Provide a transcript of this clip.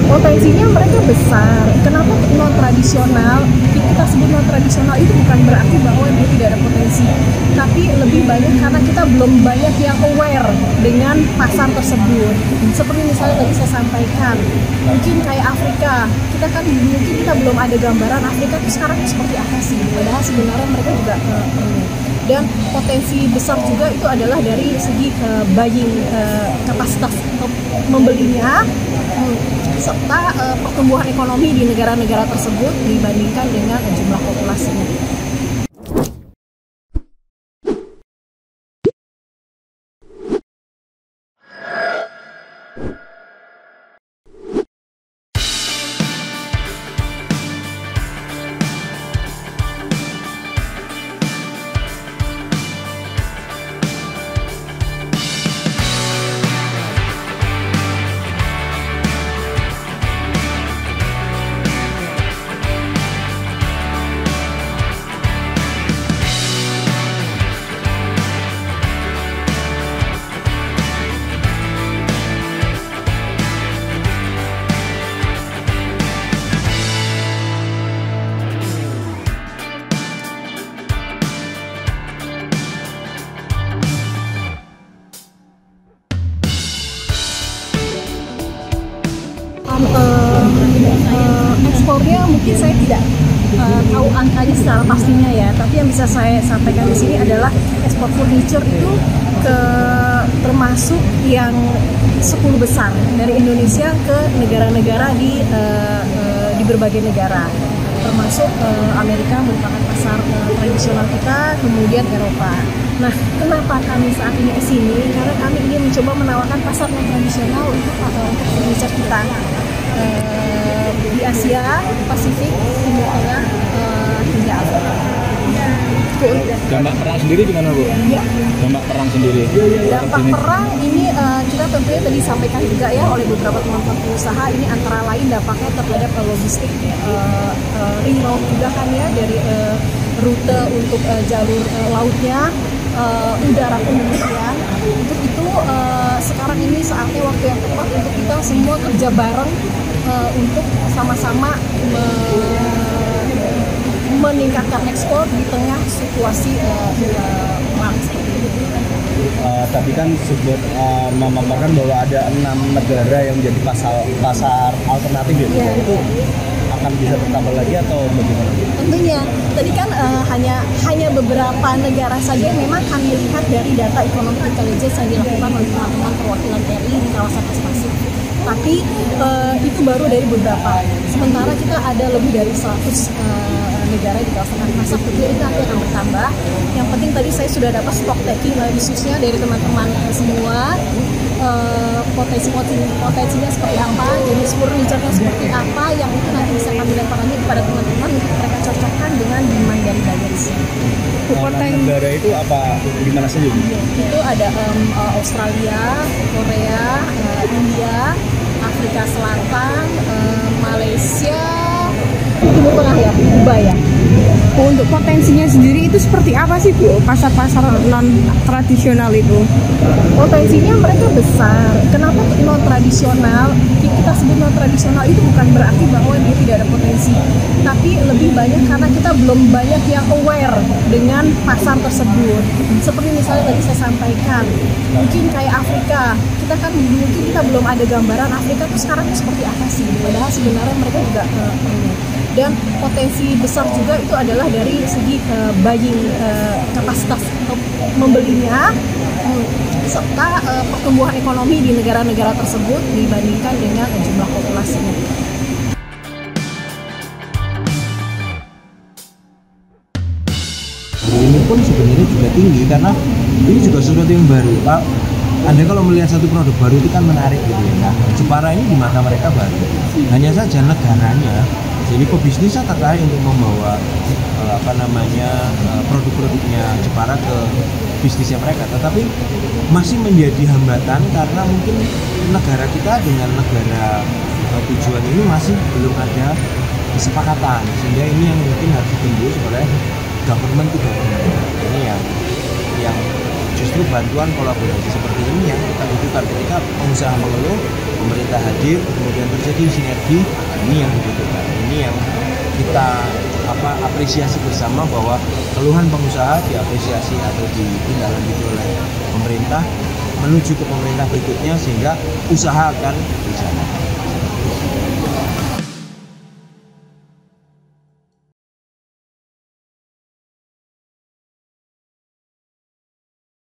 Potensinya mereka besar. Kenapa non tradisional? Kita sebut non tradisional itu bukan berarti bahwa dia tidak ada potensi, tapi lebih banyak karena kita belum banyak yang aware dengan pasar tersebut. Seperti misalnya tadi saya sampaikan, mungkin kayak Afrika, kita kan mungkin kita belum ada gambaran Afrika itu sekarang seperti apa sih. Padahal sebenarnya mereka juga perlu. Dan potensi besar juga itu adalah dari segi buying kapasitas membelinya, serta pertumbuhan ekonomi di negara-negara tersebut dibandingkan dengan jumlah populasinya. Ekspornya mungkin saya tidak tahu angkanya secara pastinya ya, tapi yang bisa saya sampaikan di sini adalah ekspor furniture itu termasuk yang 10 besar dari Indonesia ke negara-negara di berbagai negara, termasuk Amerika merupakan pasar tradisional kita, kemudian Eropa. Nah, kenapa kami saat ini ke sini? Karena kami ingin mencoba menawarkan pasar non tradisional untuk furniture kita di Asia, Pasifik, Timur Tengah, hingga Afrika. Dampak perang sendiri gimana, Bu? Ya. Dampak perang sendiri. Dampak perang ini kita tentunya tadi sampaikan juga ya oleh beberapa teman-teman pengusaha, ini antara lain dampaknya terhadap logistik, ring road juga kan ya, dari rute untuk jalur lautnya, udara pun demikian. Untuk itu sekarang ini saatnya waktu yang tepat untuk kita semua kerja bareng untuk sama-sama meningkatkan ekspor di tengah situasi perang seperti ini. Tadi kan sebut memaparkan bahwa ada 6 negara yang menjadi pasar alternatif gitu. Ya. Itu akan bisa bertambah lagi atau bagaimana? Tentunya, tadi kan hanya beberapa negara saja yang memang kami lihat dari data ekonomi intelligence yang dilakukan oleh teman-teman perwakilan TNI di kawasan Pasifik. Tapi itu baru dari beberapa. Sementara kita ada lebih dari 100 negara di kawasan Pasifik, itu nanti akan bertambah. Yang penting tadi saya sudah dapat stock taking khususnya dari teman-teman semua. Potensinya seperti apa, jenis furniture-nya seperti apa, yang itu nanti bisa kami laporkan kepada teman-teman untuk mereka cocokkan dengan demand dari buyers. Negara itu apa, di mana saja? Itu ada Australia, Korea, India, Afrika Selatan, Malaysia, Timur Tengah ya, Dubai ya. Untuk potensinya sendiri itu seperti apa sih, Bu? Pasar-pasar non tradisional itu? Potensinya mereka besar. Kenapa non tradisional? Kita sebut non tradisional itu bukan berarti bahwa dia tidak ada potensi, tapi lebih banyak karena kita belum banyak yang aware dengan pasar tersebut. Seperti misalnya tadi saya sampaikan, mungkin kayak Afrika, kita kan mungkin kita belum ada gambaran Afrika itu sekarang seperti apa sih. Padahal sebenarnya mereka juga perlu. Dan potensi besar juga itu adalah dari segi buying kapasitas membelinya, serta pertumbuhan ekonomi di negara-negara tersebut dibandingkan dengan jumlah populasinya. Ini pun sebenarnya juga tinggi karena ini juga sesuatu yang baru, Pak. Anda kalau melihat satu produk baru itu kan menarik gitu ya. Nah, Jepara ini di mata mereka baru. Hanya saja negaranya, jadi pebisnisnya tertarik untuk membawa produk-produknya Jepara ke bisnisnya mereka, tetapi masih menjadi hambatan karena mungkin negara kita dengan negara tujuan ini masih belum ada kesepakatan, sehingga ini yang mungkin harus ditembus oleh government to government. Ini yang justru bantuan kolaborasi seperti ini yang kita butuhkan. Ketika pengusaha mengeluh, pemerintah hadir, kemudian terjadi sinergi, ini yang dibutuhkan. Ini yang kita apresiasi bersama, bahwa keluhan pengusaha diapresiasi atau ditindaklanjuti oleh pemerintah menuju ke pemerintah berikutnya, sehingga usaha akan berjalan.